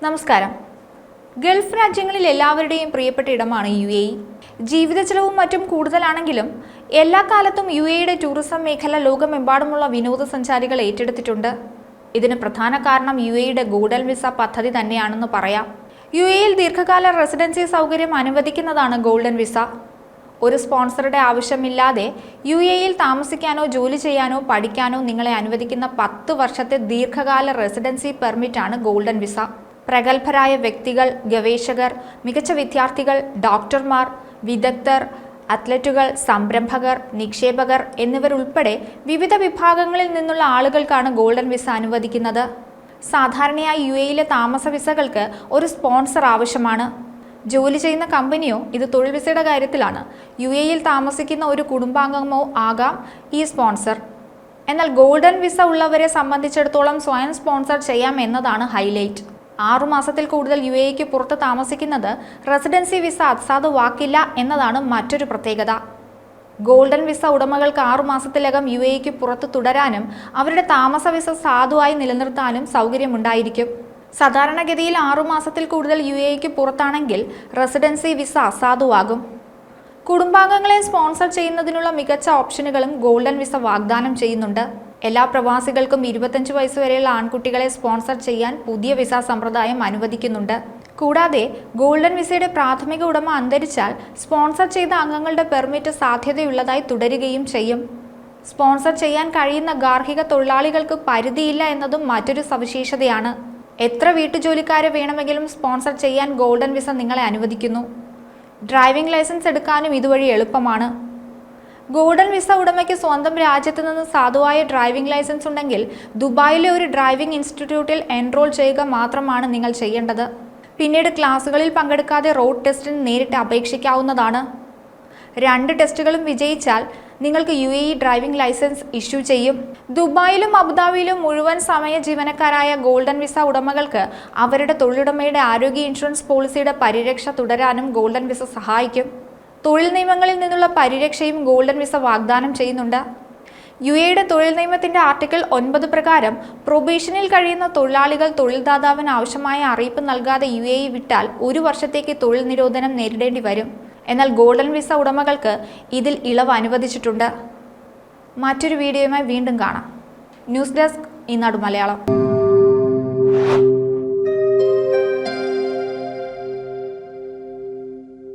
നമസ്കാരം. ഗൾഫ് രാജ്യങ്ങളിൽ എല്ലാവരുടെയും പ്രിയപ്പെട്ട ഇടമാണ് UAE. ജീവിത ചെലവും മറ്റും കൂടുതലാണെങ്കിലും എല്ലാ കാലത്തും UAEയുടെ ടൂറിസം മേഖല ലോകമെമ്പാടുമുള്ള വിനോദസഞ്ചാരികൾ ഏറ്റെടുത്തിട്ടുണ്ട്. ഇതിന് പ്രധാന കാരണം UAEയുടെ ഗോൾഡൻ വിസ പദ്ധതി തന്നെയാണെന്ന് പറയാം. UAEയിൽ ദീർഘകാല റെസിഡൻസി സൗകര്യം അനുവദിക്കുന്നതാണ് ഗോൾഡൻ വിസ. ഒരു സ്പോൺസറുടെ ആവശ്യമില്ലാതെ UAEയിൽ താമസിക്കാനോ ജോലി ചെയ്യാനോ പഠിക്കാനോ നിങ്ങളെ അനുവദിക്കുന്ന 10 വർഷത്തെ ദീർഘകാല റെസിഡൻസി പെർമിറ്റാണ് ഗോൾഡൻ വിസ. പ്രഗത്ഭരായ വ്യക്തികൾ, ഗവേഷകർ, മികച്ച വിദ്യാർത്ഥികൾ, ഡോക്ടർമാർ, വിദഗ്ധർ, അത്ലറ്റുകൾ, സംരംഭകർ, നിക്ഷേപകർ എന്നിവരുൾപ്പെടെ വിവിധ വിഭാഗങ്ങളിൽ നിന്നുള്ള ആളുകൾക്കാണ് ഗോൾഡൻ വിസ അനുവദിക്കുന്നത്. സാധാരണയായി UAEയിലെ താമസ വിസകൾക്ക് ഒരു സ്പോൺസർ ആവശ്യമാണ്. ജോലി ചെയ്യുന്ന കമ്പനിയോ ഇത് തൊഴിൽ വിസയുടെ കാര്യത്തിലാണ്. UAEയിൽ താമസിക്കുന്ന ഒരു കുടുംബാംഗമോ ആകാം ഈ സ്പോൺസർ. എന്നാൽ ഗോൾഡൻ വിസ ഉള്ളവരെ സംബന്ധിച്ചിടത്തോളം സ്വയം സ്പോൺസർ ചെയ്യാം എന്നതാണ് ഹൈലൈറ്റ്. 6 മാസത്തിൽ കൂടുതൽ UAEക്ക് പുറത്ത് താമസിക്കുന്നത് റെസിഡൻസി വിസ അസാധുവാക്കില്ല എന്നതാണ് മറ്റൊരു പ്രത്യേകത. ഗോൾഡൻ വിസ ഉടമകൾക്ക് 6 മാസത്തിലകം UAEക്ക് പുറത്ത് തുടരാനും അവരുടെ താമസ വിസ സാധുവായി നിലനിർത്താനും സൗകര്യമുണ്ടായിരിക്കും. സാധാരണഗതിയിൽ 6 മാസത്തിൽ കൂടുതൽ UAEക്ക് പുറത്താണെങ്കിൽ റെസിഡൻസി വിസ അസാധുവാകും. കുടുംബാംഗങ്ങളെ സ്പോൺസർ ചെയ്യുന്നതിനുള്ള മികച്ച ഓപ്ഷനുകളും ഗോൾഡൻ വിസ വാഗ്ദാനം ചെയ്യുന്നുണ്ട്. എല്ലാ പ്രവാസികൾക്കും 25 വയസ്സ് വരെയുള്ള ആൺകുട്ടികളെ സ്പോൺസർ ചെയ്യാൻ പുതിയ വിസ സമ്പ്രദായം അനുവദിക്കുന്നുണ്ട്. കൂടാതെ ഗോൾഡൻ വിസയുടെ പ്രാഥമിക ഉടമ അന്തരിച്ചാൽ സ്പോൺസർ ചെയ്ത അംഗങ്ങളുടെ പെർമിറ്റ് സാധ്യതയുള്ളതായി തുടരുകയും ചെയ്യും. സ്പോൺസർ ചെയ്യാൻ കഴിയുന്ന ഗാർഹിക തൊഴിലാളികൾക്ക് പരിധിയില്ല എന്നതും മറ്റൊരു സവിശേഷതയാണ്. എത്ര വീട്ടുജോലിക്കാരെ വേണമെങ്കിലും സ്പോൺസർ ചെയ്യാൻ ഗോൾഡൻ വിസ നിങ്ങളെ അനുവദിക്കുന്നു. ഡ്രൈവിംഗ് ലൈസൻസ് എടുക്കാനും ഇതുവഴി എളുപ്പമാണ്. ഗോൾഡൻ വിസ ഉടമയ്ക്ക് സ്വന്തം രാജ്യത്ത് നിന്ന് സാധുവായ ഡ്രൈവിംഗ് ലൈസൻസ് ഉണ്ടെങ്കിൽ ദുബായിലെ ഒരു ഡ്രൈവിംഗ് ഇൻസ്റ്റിറ്റ്യൂട്ടിൽ എൻറോൾ ചെയ്യുക മാത്രമാണ് നിങ്ങൾ ചെയ്യേണ്ടത്. പിന്നീട് ക്ലാസുകളിൽ പങ്കെടുക്കാതെ റോഡ് ടെസ്റ്റിന് നേരിട്ട് അപേക്ഷിക്കാവുന്നതാണ്. 2 ടെസ്റ്റുകളും വിജയിച്ചാൽ നിങ്ങൾക്ക് UAE ഡ്രൈവിംഗ് ലൈസൻസ് ഇഷ്യൂ ചെയ്യും. ദുബായിലും അബുദാബിയിലും മുഴുവൻ സമയ ജീവനക്കാരായ ഗോൾഡൻ വിസ ഉടമകൾക്ക് അവരുടെ തൊഴിലുടമയുടെ ആരോഗ്യ ഇൻഷുറൻസ് പോളിസിയുടെ പരിരക്ഷ തുടരാനും ഗോൾഡൻ വിസ സഹായിക്കും. തൊഴിൽ നിയമങ്ങളിൽ നിന്നുള്ള പരിരക്ഷയും ഗോൾഡൻ വിസ വാഗ്ദാനം ചെയ്യുന്നുണ്ട്. UAEയുടെ തൊഴിൽ നിയമത്തിന്റെ ആർട്ടിക്കിൾ 9 പ്രകാരം പ്രൊബേഷനിൽ കഴിയുന്ന തൊഴിലാളികൾ തൊഴിൽദാതാവിന് ആവശ്യമായ അറിയിപ്പ് നൽകാതെ UAE വിട്ടാൽ 1 വർഷത്തേക്ക് തൊഴിൽ നിരോധനം നേരിടേണ്ടി വരും. എന്നാൽ ഗോൾഡൻ വിസ ഉടമകൾക്ക് ഇതിൽ ഇളവ് അനുവദിച്ചിട്ടുണ്ട്. മറ്റൊരു വീഡിയോയുമായി വീണ്ടും കാണാം. ന്യൂസ് ഡെസ്ക്, ഈനാട് മലയാളം.